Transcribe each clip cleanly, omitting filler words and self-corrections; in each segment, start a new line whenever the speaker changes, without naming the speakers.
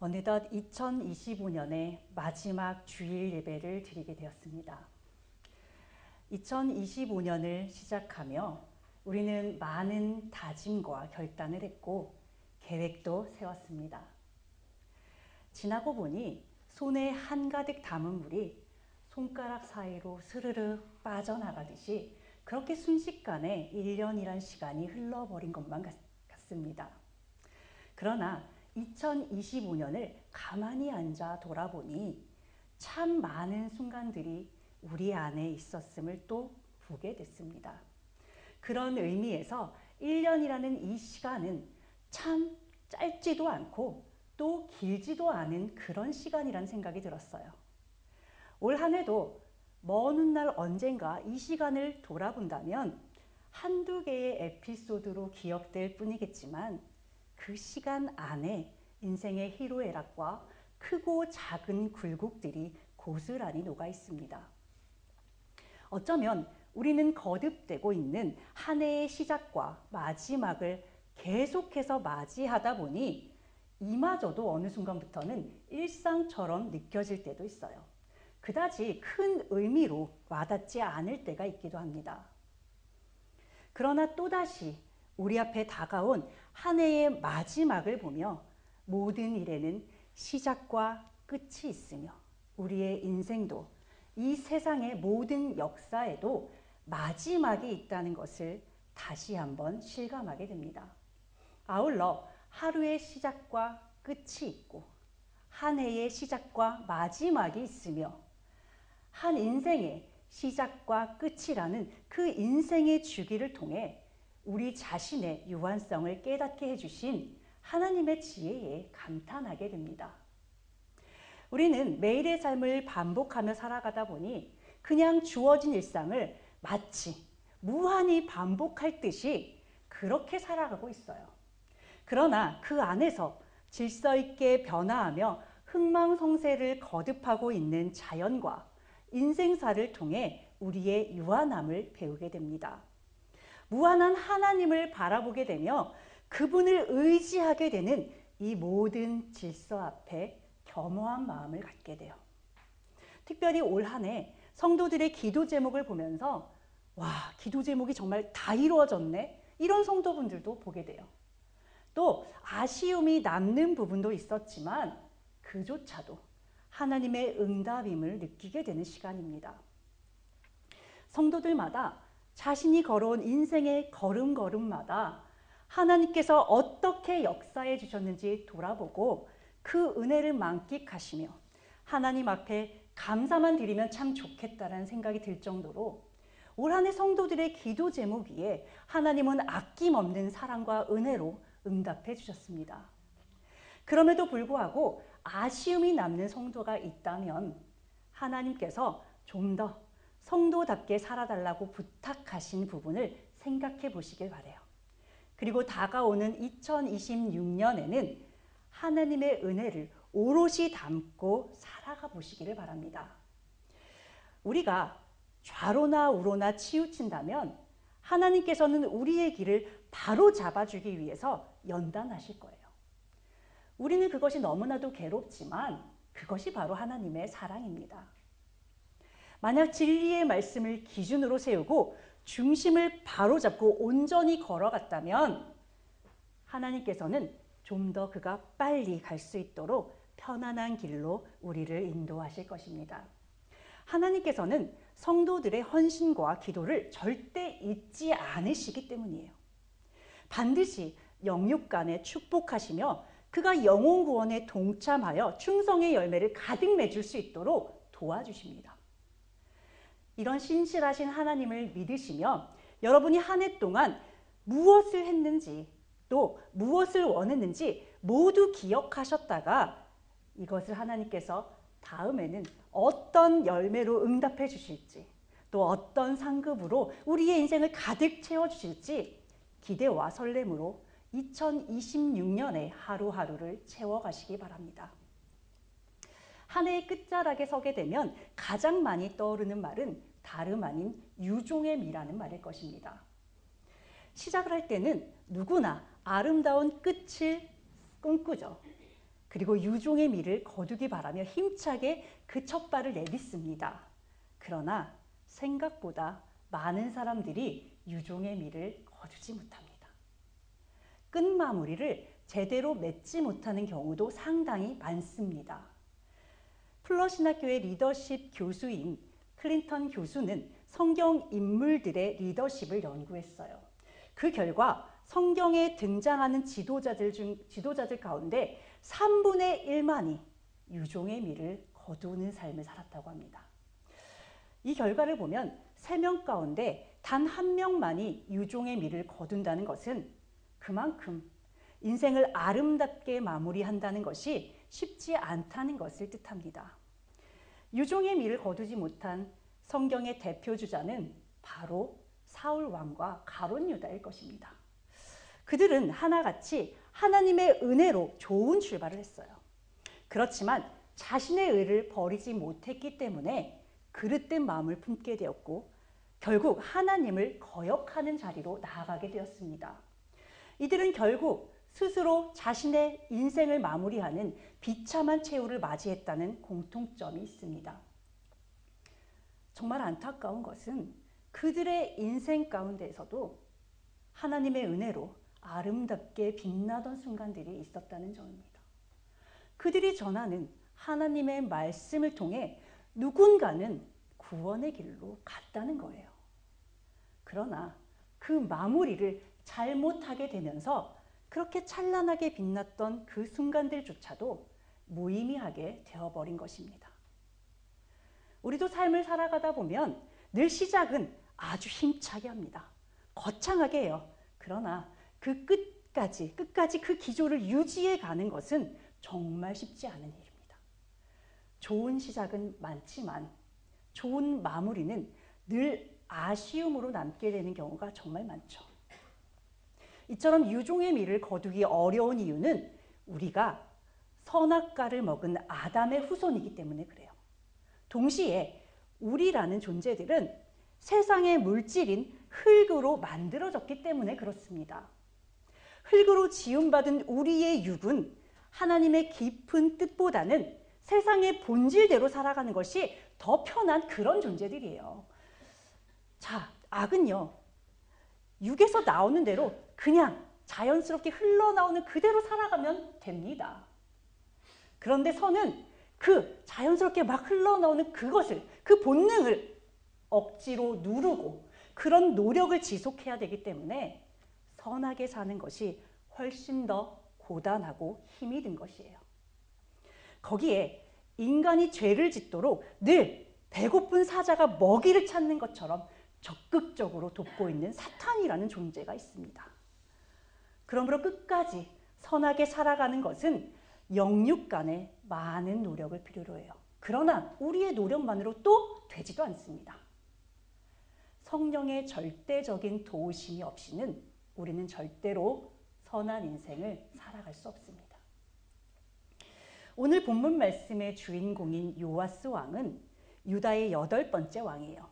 어느덧 2025년의 마지막 주일 예배를 드리게 되었습니다. 2025년을 시작하며 우리는 많은 다짐과 결단을 했고 계획도 세웠습니다. 지나고 보니 손에 한가득 담은 물이 손가락 사이로 스르르 빠져나가듯이 그렇게 순식간에 1년이란 시간이 흘러버린 것만 같습니다. 그러나 2025년을 가만히 앉아 돌아보니 참 많은 순간들이 우리 안에 있었음을 또 보게 됐습니다. 그런 의미에서 1년이라는 이 시간은 참 짧지도 않고 또 길지도 않은 그런 시간이라는 생각이 들었어요. 올 한 해도 먼 훗날 언젠가 이 시간을 돌아본다면 한두 개의 에피소드로 기억될 뿐이겠지만 그 시간 안에 인생의 희로애락과 크고 작은 굴곡들이 고스란히 녹아 있습니다. 어쩌면 우리는 거듭되고 있는 한 해의 시작과 마지막을 계속해서 맞이하다 보니 이마저도 어느 순간부터는 일상처럼 느껴질 때도 있어요. 그다지 큰 의미로 와닿지 않을 때가 있기도 합니다. 그러나 또다시 우리 앞에 다가온 한 해의 마지막을 보며 모든 일에는 시작과 끝이 있으며 우리의 인생도 이 세상의 모든 역사에도 마지막이 있다는 것을 다시 한번 실감하게 됩니다. 아울러 하루의 시작과 끝이 있고 한 해의 시작과 마지막이 있으며 한 인생의 시작과 끝이라는 그 인생의 주기를 통해 우리 자신의 유한성을 깨닫게 해주신 하나님의 지혜에 감탄하게 됩니다. 우리는 매일의 삶을 반복하며 살아가다 보니 그냥 주어진 일상을 마치 무한히 반복할 듯이 그렇게 살아가고 있어요. 그러나 그 안에서 질서 있게 변화하며 흥망성쇠를 거듭하고 있는 자연과 인생사를 통해 우리의 유한함을 배우게 됩니다. 무한한 하나님을 바라보게 되며 그분을 의지하게 되는 이 모든 질서 앞에 겸허한 마음을 갖게 돼요. 특별히 올 한 해 성도들의 기도 제목을 보면서 와, 기도 제목이 정말 다 이루어졌네? 이런 성도분들도 보게 돼요. 또 아쉬움이 남는 부분도 있었지만 그조차도 하나님의 응답임을 느끼게 되는 시간입니다. 성도들마다 자신이 걸어온 인생의 걸음걸음마다 하나님께서 어떻게 역사해 주셨는지 돌아보고 그 은혜를 만끽하시며 하나님 앞에 감사만 드리면 참 좋겠다라는 생각이 들 정도로 올 한 해 성도들의 기도 제목 위에 하나님은 아낌없는 사랑과 은혜로 응답해 주셨습니다. 그럼에도 불구하고 아쉬움이 남는 성도가 있다면 하나님께서 좀 더 성도답게 살아달라고 부탁하신 부분을 생각해 보시길 바라요. 그리고 다가오는 2026년에는 하나님의 은혜를 오롯이 담고 살아가 보시기를 바랍니다. 우리가 좌로나 우로나 치우친다면 하나님께서는 우리의 길을 바로 잡아주기 위해서 연단하실 거예요. 우리는 그것이 너무나도 괴롭지만 그것이 바로 하나님의 사랑입니다. 만약 진리의 말씀을 기준으로 세우고 중심을 바로잡고 온전히 걸어갔다면 하나님께서는 좀 더 그가 빨리 갈 수 있도록 편안한 길로 우리를 인도하실 것입니다. 하나님께서는 성도들의 헌신과 기도를 절대 잊지 않으시기 때문이에요. 반드시 영육 간에 축복하시며 그가 영혼 구원에 동참하여 충성의 열매를 가득 맺을 수 있도록 도와주십니다. 이런 신실하신 하나님을 믿으시며 여러분이 한 해 동안 무엇을 했는지 또 무엇을 원했는지 모두 기억하셨다가 이것을 하나님께서 다음에는 어떤 열매로 응답해 주실지 또 어떤 상급으로 우리의 인생을 가득 채워주실지 기대와 설렘으로 2026년의 하루하루를 채워가시기 바랍니다. 한 해의 끝자락에 서게 되면 가장 많이 떠오르는 말은 다름 아닌 유종의 미라는 말일 것입니다. 시작을 할 때는 누구나 아름다운 끝을 꿈꾸죠. 그리고 유종의 미를 거두기 바라며 힘차게 그 첫 발을 내딛습니다. 그러나 생각보다 많은 사람들이 유종의 미를 거두지 못합니다. 끝마무리를 제대로 맺지 못하는 경우도 상당히 많습니다. 플러신학교의 리더십 교수인 클린턴 교수는 성경 인물들의 리더십을 연구했어요. 그 결과 성경에 등장하는 지도자들 가운데 3분의 1만이 유종의 미를 거두는 삶을 살았다고 합니다. 이 결과를 보면 3명 가운데 단 1명만이 유종의 미를 거둔다는 것은 그만큼 인생을 아름답게 마무리한다는 것이 쉽지 않다는 것을 뜻합니다. 유종의 미를 거두지 못한 성경의 대표 주자는 바로 사울 왕과 가룟 유다일 것입니다. 그들은 하나같이 하나님의 은혜로 좋은 출발을 했어요. 그렇지만 자신의 의를 버리지 못했기 때문에 그릇된 마음을 품게 되었고 결국 하나님을 거역하는 자리로 나아가게 되었습니다. 이들은 결국 스스로 자신의 인생을 마무리하는 비참한 최후를 맞이했다는 공통점이 있습니다. 정말 안타까운 것은 그들의 인생 가운데에서도 하나님의 은혜로 아름답게 빛나던 순간들이 있었다는 점입니다. 그들이 전하는 하나님의 말씀을 통해 누군가는 구원의 길로 갔다는 거예요. 그러나 그 마무리를 잘못하게 되면서 그렇게 찬란하게 빛났던 그 순간들조차도 무의미하게 되어버린 것입니다. 우리도 삶을 살아가다 보면 늘 시작은 아주 힘차게 합니다. 거창하게 해요. 그러나 그 끝까지 그 기조를 유지해 가는 것은 정말 쉽지 않은 일입니다. 좋은 시작은 많지만 좋은 마무리는 늘 아쉬움으로 남게 되는 경우가 정말 많죠. 이처럼 유종의 미를 거두기 어려운 이유는 우리가 선악과를 먹은 아담의 후손이기 때문에 그래요. 동시에 우리라는 존재들은 세상의 물질인 흙으로 만들어졌기 때문에 그렇습니다. 흙으로 지음받은 우리의 육은 하나님의 깊은 뜻보다는 세상의 본질대로 살아가는 것이 더 편한 그런 존재들이에요. 자, 악은요, 육에서 나오는 대로 그냥 자연스럽게 흘러나오는 그대로 살아가면 됩니다. 그런데 선은 그 자연스럽게 막 흘러나오는 그것을, 그 본능을 억지로 누르고 그런 노력을 지속해야 되기 때문에 선하게 사는 것이 훨씬 더 고단하고 힘이 든 것이에요. 거기에 인간이 죄를 짓도록 늘 배고픈 사자가 먹이를 찾는 것처럼 적극적으로 돕고 있는 사탄이라는 존재가 있습니다. 그러므로 끝까지 선하게 살아가는 것은 영육 간의 많은 노력을 필요로 해요. 그러나 우리의 노력만으로 또 되지도 않습니다. 성령의 절대적인 도우심이 없이는 우리는 절대로 선한 인생을 살아갈 수 없습니다. 오늘 본문 말씀의 주인공인 요아스 왕은 유다의 8번째 왕이에요.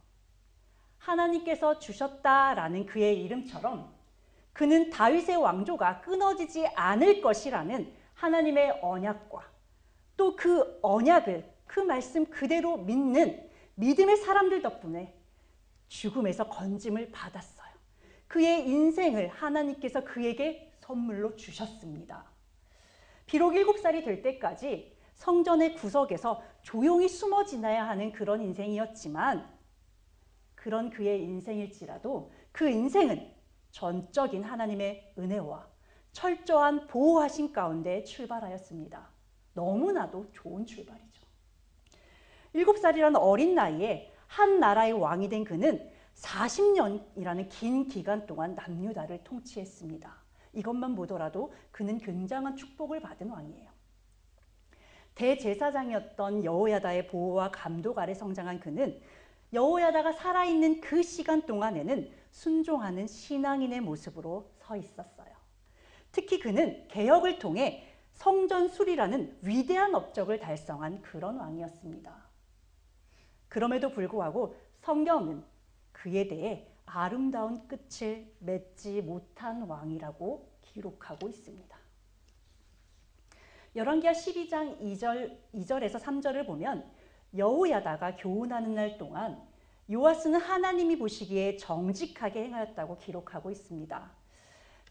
하나님께서 주셨다라는 그의 이름처럼 그는 다윗의 왕조가 끊어지지 않을 것이라는 하나님의 언약과 또 그 언약을 그 말씀 그대로 믿는 믿음의 사람들 덕분에 죽음에서 건짐을 받았어요. 그의 인생을 하나님께서 그에게 선물로 주셨습니다. 비록 7살이 될 때까지 성전의 구석에서 조용히 숨어 지나야 하는 그런 인생이었지만 그런 그의 인생일지라도 그 인생은 전적인 하나님의 은혜와 철저한 보호하심 가운데 출발하였습니다. 너무나도 좋은 출발이죠. 7살이라는 어린 나이에 한 나라의 왕이 된 그는 40년이라는 긴 기간 동안 남유다를 통치했습니다. 이것만 보더라도 그는 굉장한 축복을 받은 왕이에요. 대제사장이었던 여호야다의 보호와 감독 아래 성장한 그는 여호야다가 살아있는 그 시간 동안에는 순종하는 신앙인의 모습으로 서 있었어요. 특히 그는 개혁을 통해 성전 수리라는 위대한 업적을 달성한 그런 왕이었습니다. 그럼에도 불구하고 성경은 그에 대해 아름다운 끝을 맺지 못한 왕이라고 기록하고 있습니다. 열왕기하 12장 2절에서 3절을 보면 여호야다가 교훈하는 날 동안 요아스는 하나님이 보시기에 정직하게 행하였다고 기록하고 있습니다.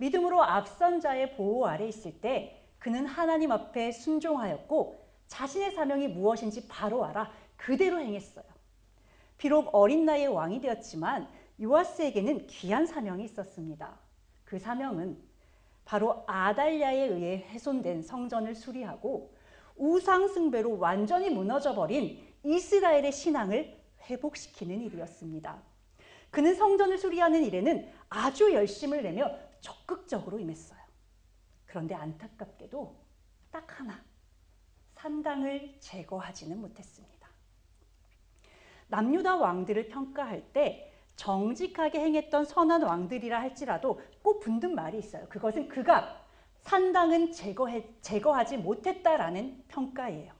믿음으로 앞선 자의 보호 아래 있을 때 그는 하나님 앞에 순종하였고 자신의 사명이 무엇인지 바로 알아 그대로 행했어요. 비록 어린 나이에 왕이 되었지만 요아스에게는 귀한 사명이 있었습니다. 그 사명은 바로 아달랴에 의해 훼손된 성전을 수리하고 우상 숭배로 완전히 무너져버린 이스라엘의 신앙을 회복시키는 일이었습니다. 그는 성전을 수리하는 일에는 아주 열심을 내며 적극적으로 임했어요. 그런데 안타깝게도 딱 하나, 산당을 제거하지는 못했습니다. 남유다 왕들을 평가할 때 정직하게 행했던 선한 왕들이라 할지라도 꼭 붙는 말이 있어요. 그것은 그가 산당은 제거하지 못했다라는 평가예요.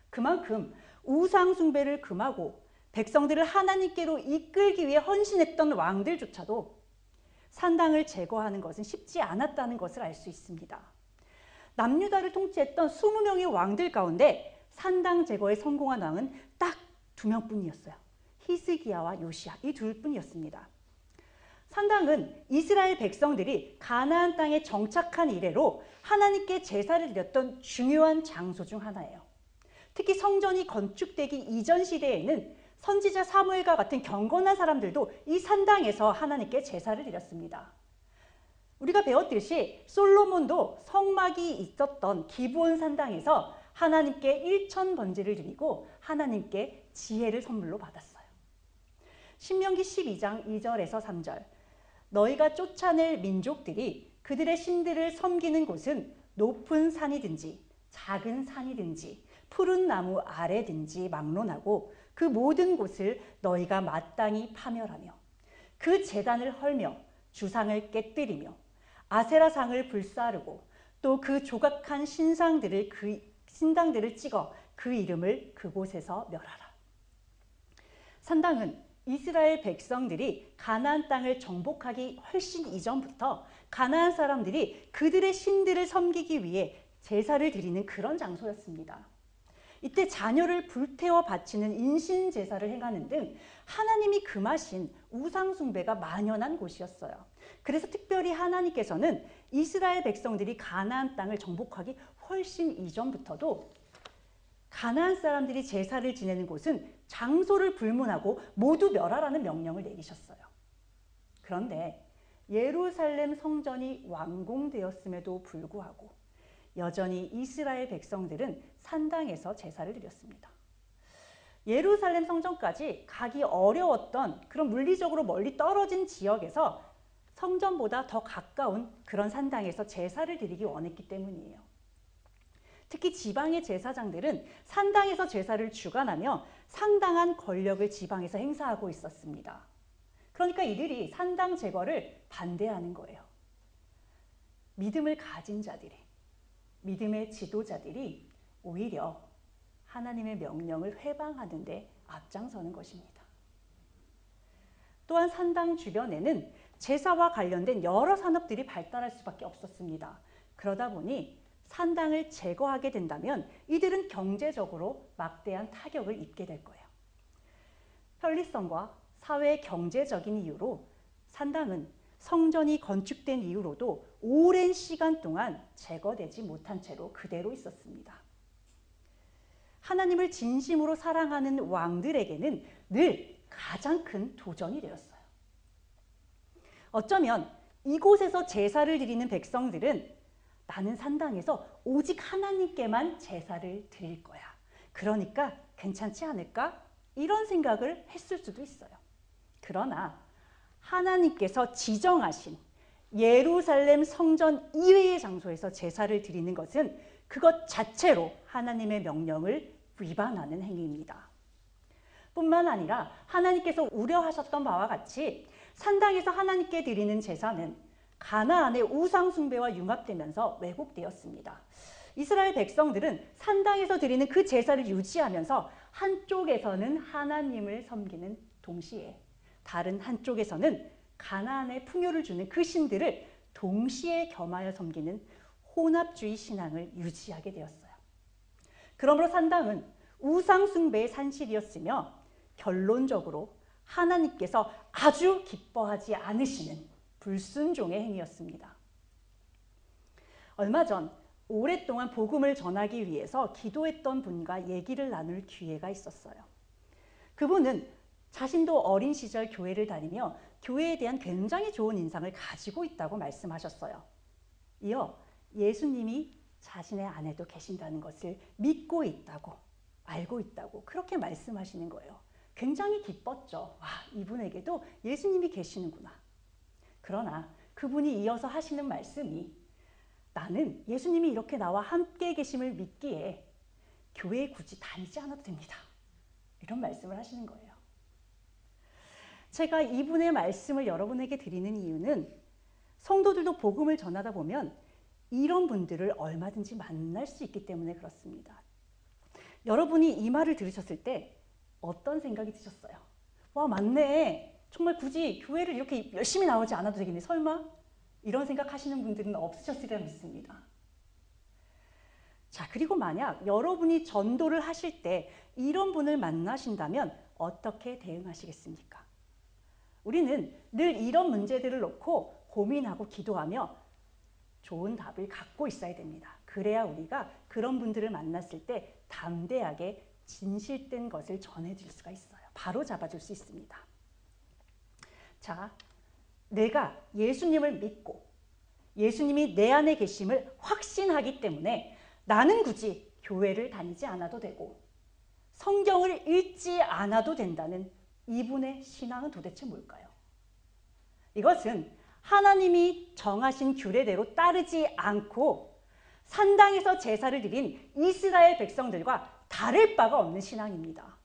그만큼 우상 숭배를 금하고 백성들을 하나님께로 이끌기 위해 헌신했던 왕들조차도 산당을 제거하는 것은 쉽지 않았다는 것을 알 수 있습니다. 남유다를 통치했던 20명의 왕들 가운데 산당 제거에 성공한 왕은 딱 2명뿐이었어요. 히스기야와 요시야, 이 둘뿐이었습니다. 산당은 이스라엘 백성들이 가나안 땅에 정착한 이래로 하나님께 제사를 드렸던 중요한 장소 중 하나예요. 특히 성전이 건축되기 이전 시대에는 선지자 사무엘과 같은 경건한 사람들도 이 산당에서 하나님께 제사를 드렸습니다. 우리가 배웠듯이 솔로몬도 성막이 있었던 기브온 산당에서 하나님께 1천 번제를 드리고 하나님께 지혜를 선물로 받았어요. 신명기 12장 2절에서 3절, 너희가 쫓아낼 민족들이 그들의 신들을 섬기는 곳은 높은 산이든지 작은 산이든지 푸른 나무 아래든지 막론하고 그 모든 곳을 너희가 마땅히 파멸하며 그 제단을 헐며 주상을 깨뜨리며 아세라상을 불사르고 또 그 조각한 신당들을 찍어 그 이름을 그곳에서 멸하라. 산당은 이스라엘 백성들이 가나안 땅을 정복하기 훨씬 이전부터 가나안 사람들이 그들의 신들을 섬기기 위해 제사를 드리는 그런 장소였습니다. 이때 자녀를 불태워 바치는 인신 제사를 행하는 등 하나님이 금하신 우상 숭배가 만연한 곳이었어요. 그래서 특별히 하나님께서는 이스라엘 백성들이 가나안 땅을 정복하기 훨씬 이전부터도 가나안 사람들이 제사를 지내는 곳은 장소를 불문하고 모두 멸하라는 명령을 내리셨어요. 그런데 예루살렘 성전이 완공되었음에도 불구하고 여전히 이스라엘 백성들은 산당에서 제사를 드렸습니다. 예루살렘 성전까지 가기 어려웠던 그런 물리적으로 멀리 떨어진 지역에서 성전보다 더 가까운 그런 산당에서 제사를 드리기 원했기 때문이에요. 특히 지방의 제사장들은 산당에서 제사를 주관하며 상당한 권력을 지방에서 행사하고 있었습니다. 그러니까 이들이 산당 제거를 반대하는 거예요. 믿음을 가진 자들이, 믿음의 지도자들이 오히려 하나님의 명령을 회방하는 데 앞장서는 것입니다. 또한 산당 주변에는 제사와 관련된 여러 산업들이 발달할 수밖에 없었습니다. 그러다 보니 산당을 제거하게 된다면 이들은 경제적으로 막대한 타격을 입게 될 거예요. 편리성과 사회 경제적인 이유로 산당은 성전이 건축된 이후로도 오랜 시간 동안 제거되지 못한 채로 그대로 있었습니다. 하나님을 진심으로 사랑하는 왕들에게는 늘 가장 큰 도전이 되었어요. 어쩌면 이곳에서 제사를 드리는 백성들은 나는 산당에서 오직 하나님께만 제사를 드릴 거야. 그러니까 괜찮지 않을까? 이런 생각을 했을 수도 있어요. 그러나 하나님께서 지정하신 예루살렘 성전 이외의 장소에서 제사를 드리는 것은 그것 자체로 하나님의 명령을 위반하는 행위입니다. 뿐만 아니라 하나님께서 우려하셨던 바와 같이 산당에서 하나님께 드리는 제사는 가나안의 우상 숭배와 융합되면서 왜곡되었습니다. 이스라엘 백성들은 산당에서 드리는 그 제사를 유지하면서 한쪽에서는 하나님을 섬기는 동시에 다른 한쪽에서는 가나안의 풍요를 주는 그 신들을 동시에 겸하여 섬기는 혼합주의 신앙을 유지하게 되었어요. 그러므로 산당은 우상숭배의 산실이었으며 결론적으로 하나님께서 아주 기뻐하지 않으시는 불순종의 행위였습니다. 얼마 전 오랫동안 복음을 전하기 위해서 기도했던 분과 얘기를 나눌 기회가 있었어요. 그분은 자신도 어린 시절 교회를 다니며 교회에 대한 굉장히 좋은 인상을 가지고 있다고 말씀하셨어요. 이어 예수님이 자신의 안에도 계신다는 것을 믿고 있다고, 알고 있다고 그렇게 말씀하시는 거예요. 굉장히 기뻤죠. 와, 이분에게도 예수님이 계시는구나. 그러나 그분이 이어서 하시는 말씀이 나는 예수님이 이렇게 나와 함께 계심을 믿기에 교회에 굳이 다니지 않아도 됩니다. 이런 말씀을 하시는 거예요. 제가 이분의 말씀을 여러분에게 드리는 이유는 성도들도 복음을 전하다 보면 이런 분들을 얼마든지 만날 수 있기 때문에 그렇습니다. 여러분이 이 말을 들으셨을 때 어떤 생각이 드셨어요? 와, 맞네. 정말 굳이 교회를 이렇게 열심히 나오지 않아도 되겠네. 설마? 이런 생각하시는 분들은 없으셨으리라 믿습니다. 자, 그리고 만약 여러분이 전도를 하실 때 이런 분을 만나신다면 어떻게 대응하시겠습니까? 우리는 늘 이런 문제들을 놓고 고민하고 기도하며 좋은 답을 갖고 있어야 됩니다. 그래야 우리가 그런 분들을 만났을 때 담대하게 진실된 것을 전해줄 수가 있어요. 바로 잡아줄 수 있습니다. 자, 내가 예수님을 믿고 예수님이 내 안에 계심을 확신하기 때문에 나는 굳이 교회를 다니지 않아도 되고 성경을 읽지 않아도 된다는 이분의 신앙은 도대체 뭘까요? 이것은 하나님이 정하신 규례대로 따르지 않고 산당에서 제사를 드린 이스라엘 백성들과 다를 바가 없는 신앙입니다.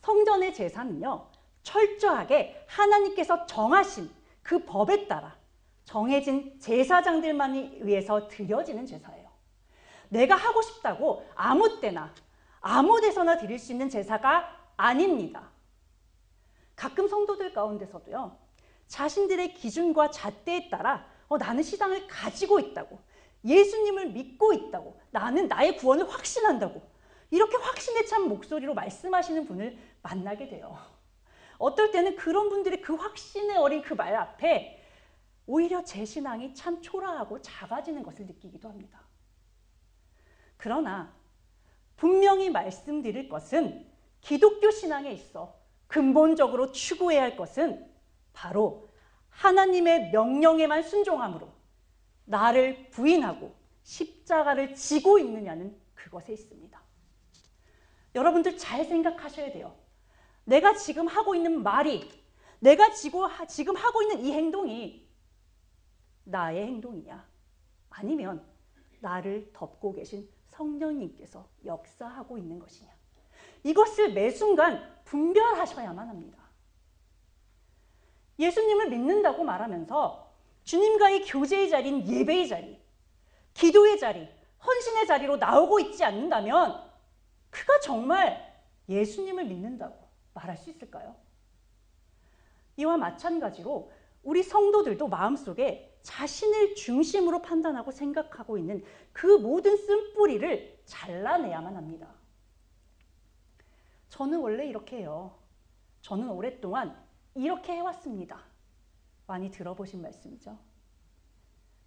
성전의 제사는요, 철저하게 하나님께서 정하신 그 법에 따라 정해진 제사장들만이 의해서 드려지는 제사예요. 내가 하고 싶다고 아무 때나 아무 데서나 드릴 수 있는 제사가 아닙니다. 가끔 성도들 가운데서도요, 자신들의 기준과 잣대에 따라 나는 신앙을 가지고 있다고, 예수님을 믿고 있다고, 나는 나의 구원을 확신한다고 이렇게 확신에 찬 목소리로 말씀하시는 분을 만나게 돼요. 어떨 때는 그런 분들이 그 확신에 어린 그 말 앞에 오히려 제 신앙이 참 초라하고 작아지는 것을 느끼기도 합니다. 그러나 분명히 말씀드릴 것은 기독교 신앙에 있어 근본적으로 추구해야 할 것은 바로 하나님의 명령에만 순종함으로 나를 부인하고 십자가를 지고 있느냐는 그것에 있습니다. 여러분들 잘 생각하셔야 돼요. 내가 지금 하고 있는 말이, 내가 지금 하고 있는 이 행동이 나의 행동이냐, 아니면 나를 덮고 계신 성령님께서 역사하고 있는 것이냐, 이것을 매 순간 분별하셔야만 합니다. 예수님을 믿는다고 말하면서 주님과의 교제의 자리인 예배의 자리, 기도의 자리, 헌신의 자리로 나오고 있지 않는다면 그가 정말 예수님을 믿는다고 말할 수 있을까요? 이와 마찬가지로 우리 성도들도 마음속에 자신을 중심으로 판단하고 생각하고 있는 그 모든 쓴뿌리를 잘라내야만 합니다. 저는 원래 이렇게 해요. 저는 오랫동안 이렇게 해왔습니다. 많이 들어보신 말씀이죠.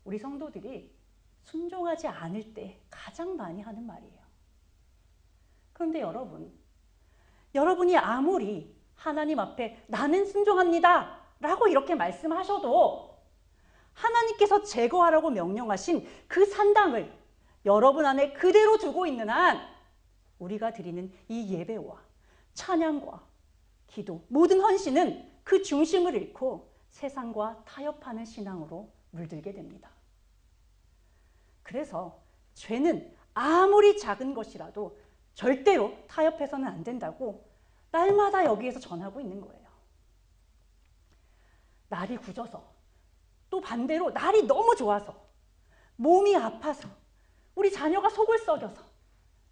우리 성도들이 순종하지 않을 때 가장 많이 하는 말이에요. 그런데 여러분이 아무리 하나님 앞에 나는 순종합니다 라고 이렇게 말씀하셔도 하나님께서 제거하라고 명령하신 그 산당을 여러분 안에 그대로 두고 있는 한 우리가 드리는 이 예배와 찬양과 기도, 모든 헌신은 그 중심을 잃고 세상과 타협하는 신앙으로 물들게 됩니다. 그래서 죄는 아무리 작은 것이라도 절대로 타협해서는 안 된다고 날마다 여기에서 전하고 있는 거예요. 날이 굳어서, 또 반대로 날이 너무 좋아서, 몸이 아파서, 우리 자녀가 속을 썩여서,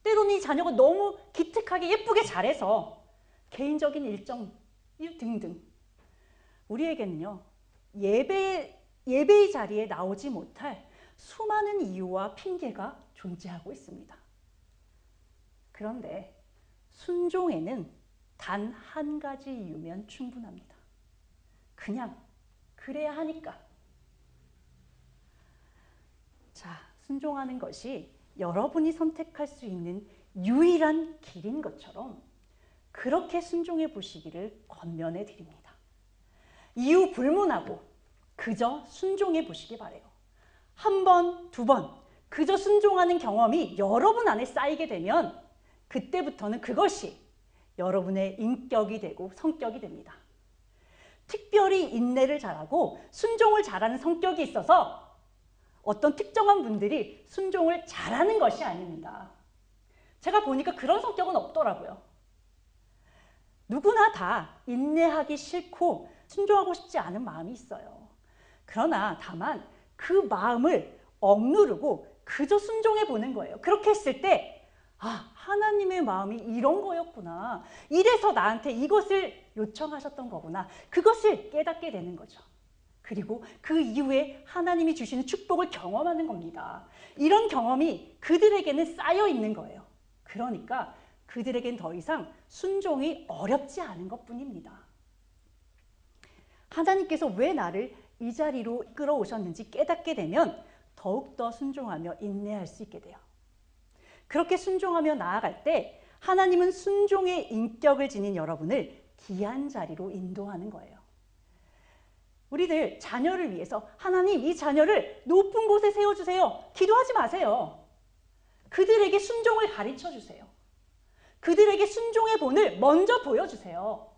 때로는 이 자녀가 너무 기특하게 예쁘게 잘해서 개인적인 일정 등등, 우리에게는요 예배의 자리에 나오지 못할 수많은 이유와 핑계가 존재하고 있습니다. 그런데 순종에는 단 한 가지 이유면 충분합니다. 그냥 그래야 하니까. 자, 순종하는 것이 여러분이 선택할 수 있는 유일한 길인 것처럼 그렇게 순종해 보시기를 권면해 드립니다. 이유 불문하고 그저 순종해 보시기 바래요. 한 번, 두 번 그저 순종하는 경험이 여러분 안에 쌓이게 되면 그때부터는 그것이 여러분의 인격이 되고 성격이 됩니다. 특별히 인내를 잘하고 순종을 잘하는 성격이 있어서 어떤 특정한 분들이 순종을 잘하는 것이 아닙니다. 제가 보니까 그런 성격은 없더라고요. 누구나 다 인내하기 싫고 순종하고 싶지 않은 마음이 있어요. 그러나 다만 그 마음을 억누르고 그저 순종해 보는 거예요. 그렇게 했을 때 아, 하나님의 마음이 이런 거였구나. 이래서 나한테 이것을 요청하셨던 거구나. 그것을 깨닫게 되는 거죠. 그리고 그 이후에 하나님이 주시는 축복을 경험하는 겁니다. 이런 경험이 그들에게는 쌓여 있는 거예요. 그러니까 그들에겐 더 이상 순종이 어렵지 않은 것뿐입니다. 하나님께서 왜 나를 이 자리로 끌어오셨는지 깨닫게 되면 더욱더 순종하며 인내할 수 있게 돼요. 그렇게 순종하며 나아갈 때 하나님은 순종의 인격을 지닌 여러분을 귀한 자리로 인도하는 거예요. 우리들 자녀를 위해서 하나님 이 자녀를 높은 곳에 세워주세요. 기도하지 마세요. 그들에게 순종을 가르쳐 주세요. 그들에게 순종의 본을 먼저 보여주세요.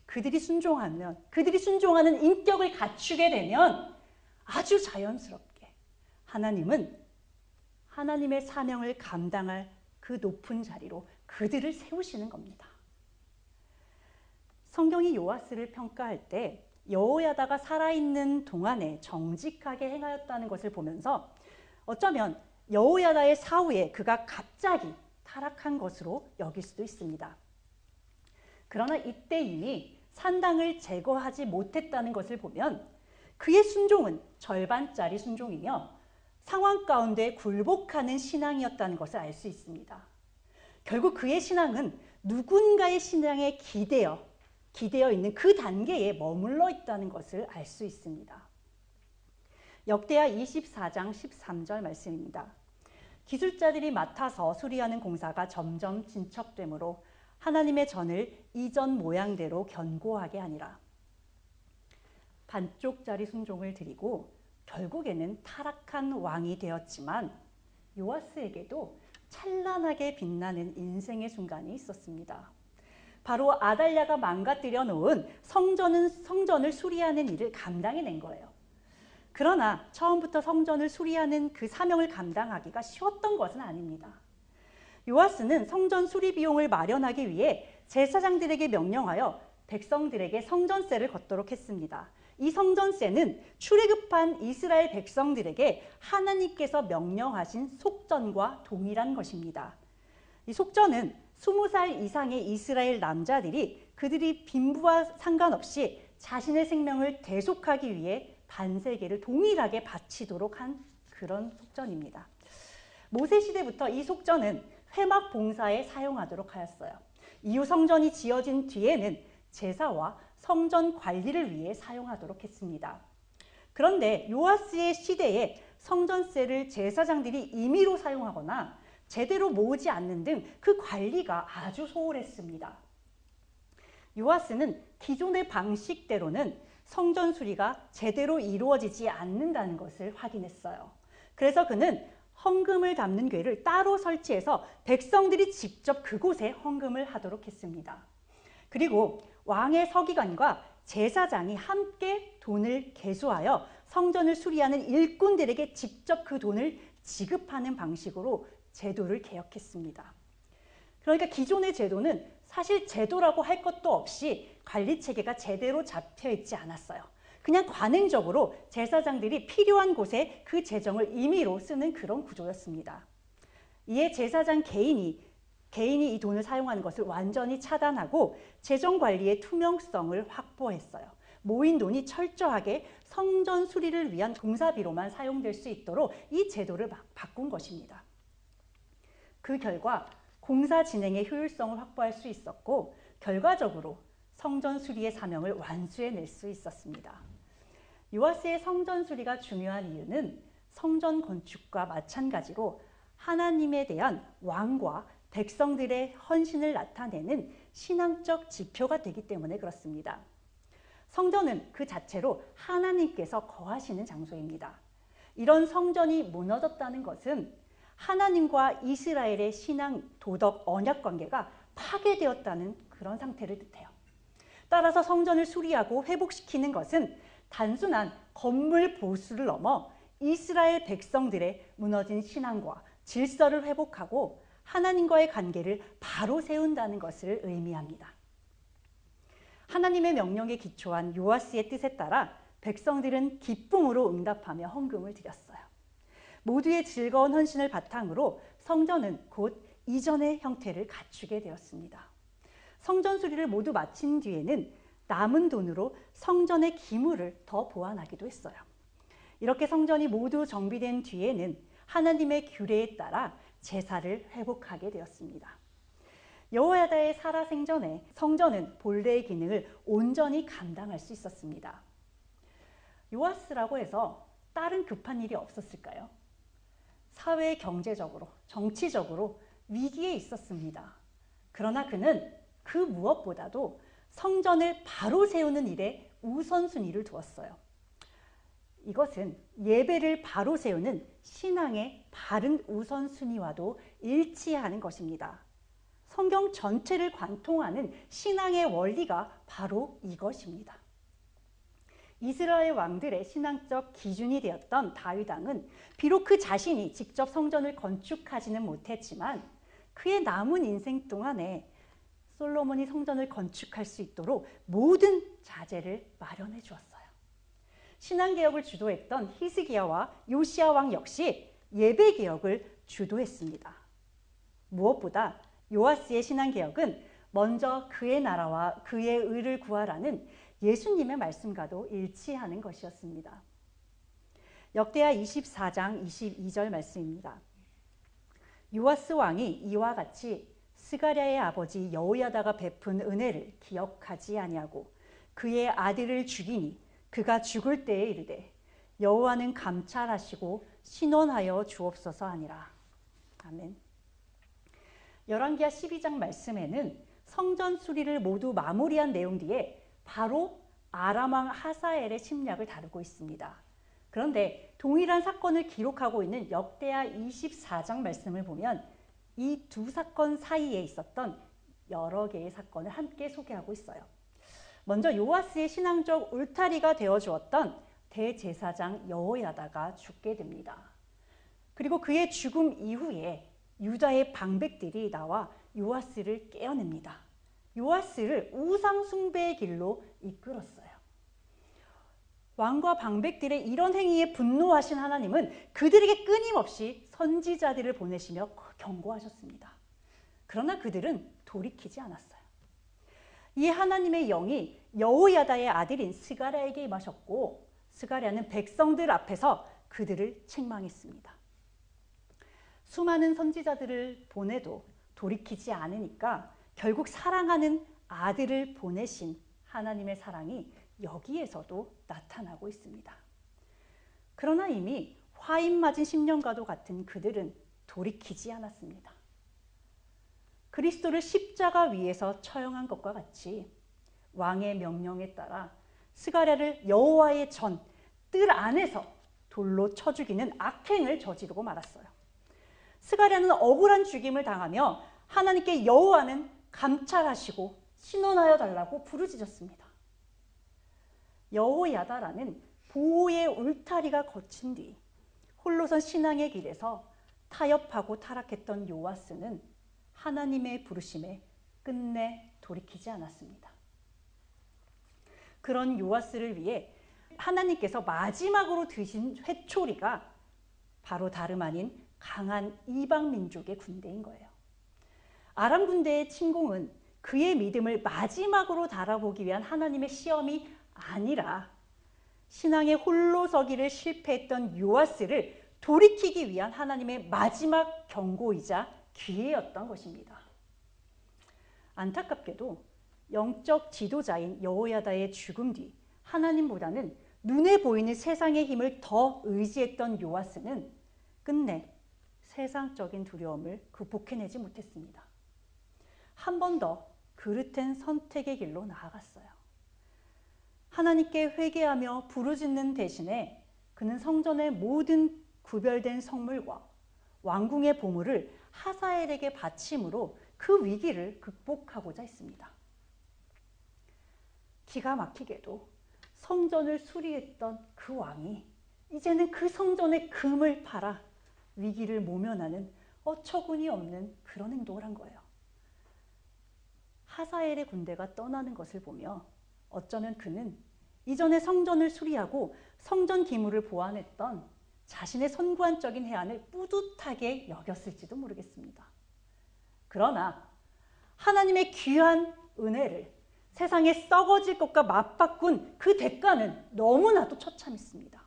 그들이 순종하면, 그들이 순종하는 인격을 갖추게 되면 아주 자연스럽게 하나님은 하나님의 사명을 감당할 그 높은 자리로 그들을 세우시는 겁니다. 성경이 요아스를 평가할 때 여호야다가 살아있는 동안에 정직하게 행하였다는 것을 보면서 어쩌면 여호야다의 사후에 그가 갑자기 타락한 것으로 여길 수도 있습니다. 그러나 이때 이미 산당을 제거하지 못했다는 것을 보면 그의 순종은 절반짜리 순종이며 상황 가운데 굴복하는 신앙이었다는 것을 알 수 있습니다. 결국 그의 신앙은 누군가의 신앙에 기대어 있는 그 단계에 머물러 있다는 것을 알 수 있습니다. 역대하 24장 13절 말씀입니다. 기술자들이 맡아서 수리하는 공사가 점점 진척되므로 하나님의 전을 이전 모양대로 견고하게 하니라. 반쪽짜리 순종을 드리고 결국에는 타락한 왕이 되었지만 요아스에게도 찬란하게 빛나는 인생의 순간이 있었습니다. 바로 아달랴가 망가뜨려 놓은 성전을 수리하는 일을 감당해낸 거예요. 그러나 처음부터 성전을 수리하는 그 사명을 감당하기가 쉬웠던 것은 아닙니다. 요아스는 성전 수리 비용을 마련하기 위해 제사장들에게 명령하여 백성들에게 성전세를 걷도록 했습니다. 이 성전세는 출애굽한 이스라엘 백성들에게 하나님께서 명령하신 속전과 동일한 것입니다. 이 속전은 20살 이상의 이스라엘 남자들이 그들이 빈부와 상관없이 자신의 생명을 대속하기 위해 반세계를 동일하게 바치도록 한 그런 속전입니다. 모세 시대부터 이 속전은 회막 봉사에 사용하도록 하였어요. 이후 성전이 지어진 뒤에는 제사와 성전 관리를 위해 사용하도록 했습니다. 그런데 요아스의 시대에 성전세를 제사장들이 임의로 사용하거나 제대로 모으지 않는 등 그 관리가 아주 소홀했습니다. 요아스는 기존의 방식대로는 성전 수리가 제대로 이루어지지 않는다는 것을 확인했어요. 그래서 그는 헌금을 담는 궤를 따로 설치해서 백성들이 직접 그곳에 헌금을 하도록 했습니다. 그리고 왕의 서기관과 제사장이 함께 돈을 계수하여 성전을 수리하는 일꾼들에게 직접 그 돈을 지급하는 방식으로 제도를 개혁했습니다. 그러니까 기존의 제도는 사실 제도라고 할 것도 없이 관리 체계가 제대로 잡혀 있지 않았어요. 그냥 관행적으로 제사장들이 필요한 곳에 그 재정을 임의로 쓰는 그런 구조였습니다. 이에 제사장 개인이 이 돈을 사용하는 것을 완전히 차단하고 재정 관리의 투명성을 확보했어요. 모인 돈이 철저하게 성전 수리를 위한 공사비로만 사용될 수 있도록 이 제도를 바꾼 것입니다. 그 결과 공사 진행의 효율성을 확보할 수 있었고 결과적으로 성전 수리의 사명을 완수해낼 수 있었습니다. 요아스의 성전 수리가 중요한 이유는 성전 건축과 마찬가지로 하나님에 대한 왕과 백성들의 헌신을 나타내는 신앙적 지표가 되기 때문에 그렇습니다. 성전은 그 자체로 하나님께서 거하시는 장소입니다. 이런 성전이 무너졌다는 것은 하나님과 이스라엘의 신앙, 도덕, 언약 관계가 파괴되었다는 그런 상태를 뜻해요. 따라서 성전을 수리하고 회복시키는 것은 단순한 건물 보수를 넘어 이스라엘 백성들의 무너진 신앙과 질서를 회복하고 하나님과의 관계를 바로 세운다는 것을 의미합니다. 하나님의 명령에 기초한 요아스의 뜻에 따라 백성들은 기쁨으로 응답하며 헌금을 드렸어요. 모두의 즐거운 헌신을 바탕으로 성전은 곧 이전의 형태를 갖추게 되었습니다. 성전 수리를 모두 마친 뒤에는 남은 돈으로 성전의 기물을 더 보완하기도 했어요. 이렇게 성전이 모두 정비된 뒤에는 하나님의 규례에 따라 제사를 회복하게 되었습니다. 여호야다의 살아생전에 성전은 본래의 기능을 온전히 감당할 수 있었습니다. 요아스라고 해서 다른 급한 일이 없었을까요? 사회 경제적으로, 정치적으로 위기에 있었습니다. 그러나 그는 그 무엇보다도 성전을 바로 세우는 일에 우선순위를 두었어요. 이것은 예배를 바로 세우는 신앙의 바른 우선순위와도 일치하는 것입니다. 성경 전체를 관통하는 신앙의 원리가 바로 이것입니다. 이스라엘 왕들의 신앙적 기준이 되었던 다윗 왕은 비록 그 자신이 직접 성전을 건축하지는 못했지만 그의 남은 인생 동안에 솔로몬이 성전을 건축할 수 있도록 모든 자재를 마련해 주었어요. 신앙개혁을 주도했던 히스기야와 요시야 왕 역시 예배개혁을 주도했습니다. 무엇보다 요아스의 신앙개혁은 먼저 그의 나라와 그의 의를 구하라는 예수님의 말씀과도 일치하는 것이었습니다. 역대하 24장 22절 말씀입니다. 요아스 왕이 이와 같이 스가랴의 아버지 여호야다가 베푼 은혜를 기억하지 아니하고 그의 아들을 죽이니 그가 죽을 때에 이르되 여호와는 감찰하시고 신원하여 주옵소서 하니라. 아멘. 열왕기하 12장 말씀에는 성전 수리를 모두 마무리한 내용 뒤에 바로 아람 왕 하사엘의 침략을 다루고 있습니다. 그런데 동일한 사건을 기록하고 있는 역대하 24장 말씀을 보면 이 두 사건 사이에 있었던 여러 개의 사건을 함께 소개하고 있어요. 먼저 요아스의 신앙적 울타리가 되어주었던 대제사장 여호야다가 죽게 됩니다. 그리고 그의 죽음 이후에 유다의 방백들이 나와 요아스를 깨어냅니다. 요아스를 우상 숭배의 길로 이끌었어요. 왕과 방백들의 이런 행위에 분노하신 하나님은 그들에게 끊임없이 선지자들을 보내시며 경고하셨습니다. 그러나 그들은 돌이키지 않았어요. 이 하나님의 영이 여호야다의 아들인 스가랴에게 임하셨고 스가랴는 백성들 앞에서 그들을 책망했습니다. 수많은 선지자들을 보내도 돌이키지 않으니까 결국 사랑하는 아들을 보내신 하나님의 사랑이 여기에서도 나타나고 있습니다. 그러나 이미 화인 맞은 10년과도 같은 그들은 돌이키지 않았습니다. 그리스도를 십자가 위에서 처형한 것과 같이 왕의 명령에 따라 스가랴를 여호와의 전 뜰 안에서 돌로 쳐 죽이는 악행을 저지르고 말았어요. 스가랴는 억울한 죽임을 당하며 하나님께 여호와는 감찰하시고 신원하여 달라고 부르짖었습니다. 여호야다라는 보호의 울타리가 거친 뒤 홀로선 신앙의 길에서 타협하고 타락했던 요아스는 하나님의 부르심에 끝내 돌이키지 않았습니다. 그런 요아스를 위해 하나님께서 마지막으로 드신 회초리가 바로 다름 아닌 강한 이방 민족의 군대인 거예요. 아람 군대의 침공은 그의 믿음을 마지막으로 달아보기 위한 하나님의 시험이 아니라 신앙의 홀로 서기를 실패했던 요아스를 돌이키기 위한 하나님의 마지막 경고이자 기회였던 것입니다. 안타깝게도 영적 지도자인 여호야다의 죽음 뒤 하나님보다는 눈에 보이는 세상의 힘을 더 의지했던 요아스는 끝내 세상적인 두려움을 극복해내지 못했습니다. 한 번 더 그릇된 선택의 길로 나아갔어요. 하나님께 회개하며 부르짖는 대신에 그는 성전의 모든 구별된 성물과 왕궁의 보물을 하사엘에게 바침으로 그 위기를 극복하고자 했습니다. 기가 막히게도 성전을 수리했던 그 왕이 이제는 그 성전의 금을 팔아 위기를 모면하는 어처구니 없는 그런 행동을 한 거예요. 하사엘의 군대가 떠나는 것을 보며 어쩌면 그는 이전에 성전을 수리하고 성전 기물을 보완했던 자신의 선관적인 해안을 뿌듯하게 여겼을지도 모르겠습니다. 그러나 하나님의 귀한 은혜를 세상에 썩어질 것과 맞바꾼 그 대가는 너무나도 처참했습니다.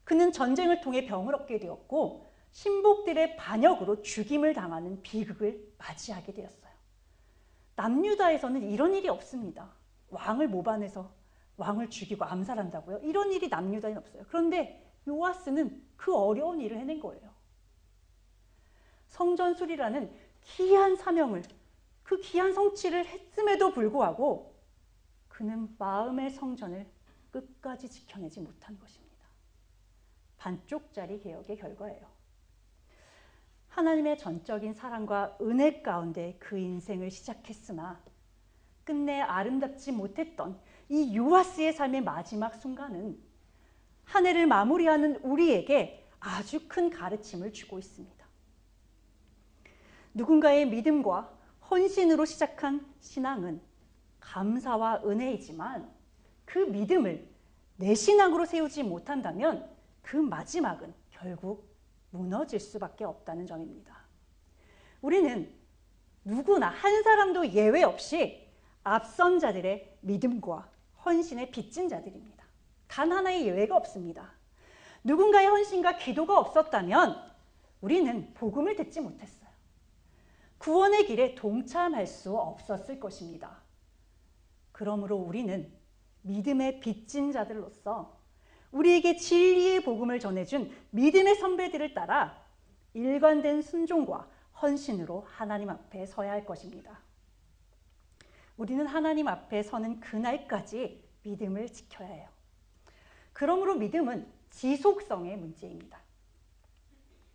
그는 전쟁을 통해 병을 얻게 되었고 신복들의 반역으로 죽임을 당하는 비극을 맞이하게 되었어요. 남유다에서는 이런 일이 없습니다. 왕을 모반해서 왕을 죽이고 암살한다고요? 이런 일이 남유다에는 없어요. 그런데 요아스는 그 어려운 일을 해낸 거예요. 성전 수리라는 귀한 사명을, 그 귀한 성취를 했음에도 불구하고 그는 마음의 성전을 끝까지 지켜내지 못한 것입니다. 반쪽짜리 개혁의 결과예요. 하나님의 전적인 사랑과 은혜 가운데 그 인생을 시작했으나 끝내 아름답지 못했던 이 요아스의 삶의 마지막 순간은 한 해를 마무리하는 우리에게 아주 큰 가르침을 주고 있습니다. 누군가의 믿음과 헌신으로 시작한 신앙은 감사와 은혜이지만 그 믿음을 내 신앙으로 세우지 못한다면 그 마지막은 결국 무너질 수밖에 없다는 점입니다. 우리는 누구나 한 사람도 예외 없이 앞선 자들의 믿음과 헌신에 빚진 자들입니다. 단 하나의 예외가 없습니다. 누군가의 헌신과 기도가 없었다면 우리는 복음을 듣지 못했어요. 구원의 길에 동참할 수 없었을 것입니다. 그러므로 우리는 믿음에 빚진 자들로서 우리에게 진리의 복음을 전해준 믿음의 선배들을 따라 일관된 순종과 헌신으로 하나님 앞에 서야 할 것입니다. 우리는 하나님 앞에 서는 그날까지 믿음을 지켜야 해요. 그러므로 믿음은 지속성의 문제입니다.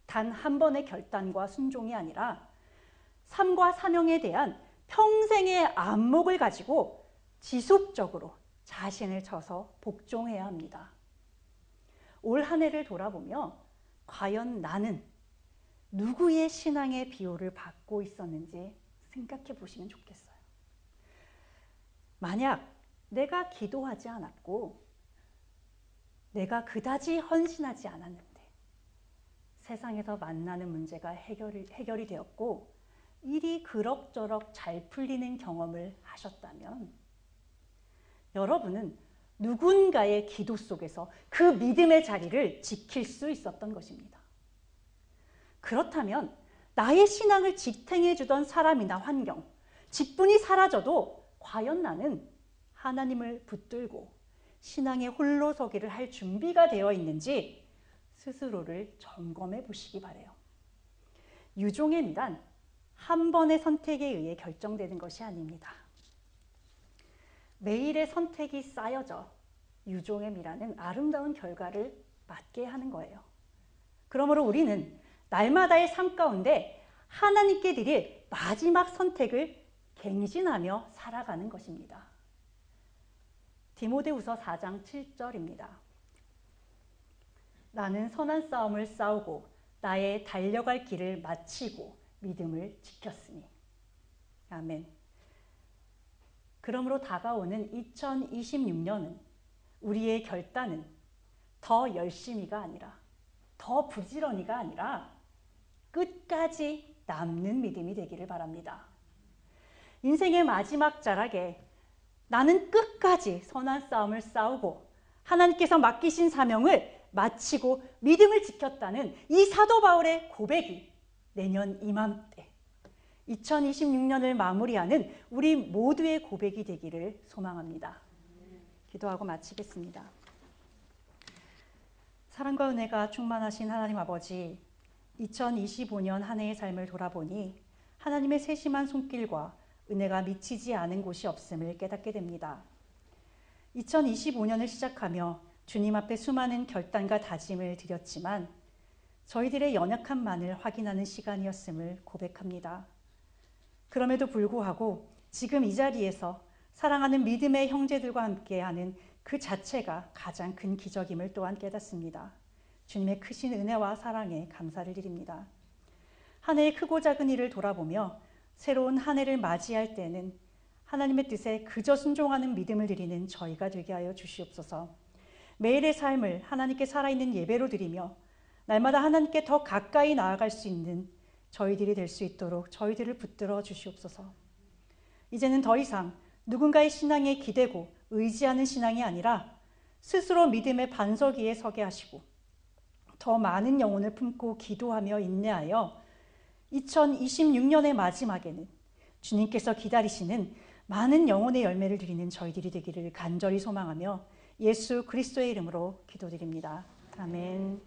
단 한 번의 결단과 순종이 아니라 삶과 사명에 대한 평생의 안목을 가지고 지속적으로 자신을 쳐서 복종해야 합니다. 올 한 해를 돌아보며 과연 나는 누구의 신앙의 비호를 받고 있었는지 생각해 보시면 좋겠어요. 만약 내가 기도하지 않았고 내가 그다지 헌신하지 않았는데 세상에서 만나는 문제가 해결이 되었고 일이 그럭저럭 잘 풀리는 경험을 하셨다면 여러분은 누군가의 기도 속에서 그 믿음의 자리를 지킬 수 있었던 것입니다. 그렇다면 나의 신앙을 지탱해 주던 사람이나 환경, 직분이 사라져도 과연 나는 하나님을 붙들고 신앙의 홀로 서기를 할 준비가 되어 있는지 스스로를 점검해 보시기 바라요. 유종의 미란 한 번의 선택에 의해 결정되는 것이 아닙니다. 매일의 선택이 쌓여져 유종의 미라는 아름다운 결과를 맞게 하는 거예요. 그러므로 우리는 날마다의 삶 가운데 하나님께 드릴 마지막 선택을 갱신하며 살아가는 것입니다. 디모데후서 4장 7절입니다. 나는 선한 싸움을 싸우고 나의 달려갈 길을 마치고 믿음을 지켰으니. 아멘. 그러므로 다가오는 2026년은 우리의 결단은 더 열심히가 아니라 더 부지런히가 아니라 끝까지 남는 믿음이 되기를 바랍니다. 인생의 마지막 자락에 나는 끝까지 선한 싸움을 싸우고 하나님께서 맡기신 사명을 마치고 믿음을 지켰다는 이 사도 바울의 고백이 내년 이맘때 2026년을 마무리하는 우리 모두의 고백이 되기를 소망합니다. 기도하고 마치겠습니다. 사랑과 은혜가 충만하신 하나님 아버지, 2025년 한 해의 삶을 돌아보니 하나님의 세심한 손길과 은혜가 미치지 않은 곳이 없음을 깨닫게 됩니다. 2025년을 시작하며 주님 앞에 수많은 결단과 다짐을 드렸지만 저희들의 연약함만을 확인하는 시간이었음을 고백합니다. 그럼에도 불구하고 지금 이 자리에서 사랑하는 믿음의 형제들과 함께하는 그 자체가 가장 큰 기적임을 또한 깨닫습니다. 주님의 크신 은혜와 사랑에 감사를 드립니다. 한 해의 크고 작은 일을 돌아보며 새로운 한 해를 맞이할 때는 하나님의 뜻에 그저 순종하는 믿음을 드리는 저희가 되게 하여 주시옵소서. 매일의 삶을 하나님께 살아있는 예배로 드리며 날마다 하나님께 더 가까이 나아갈 수 있는 저희들이 될 수 있도록 저희들을 붙들어 주시옵소서. 이제는 더 이상 누군가의 신앙에 기대고 의지하는 신앙이 아니라 스스로 믿음의 반석 위에 서게 하시고 더 많은 영혼을 품고 기도하며 인내하여 2026년의 마지막에는 주님께서 기다리시는 많은 영혼의 열매를 드리는 저희들이 되기를 간절히 소망하며 예수 그리스도의 이름으로 기도드립니다. 아멘.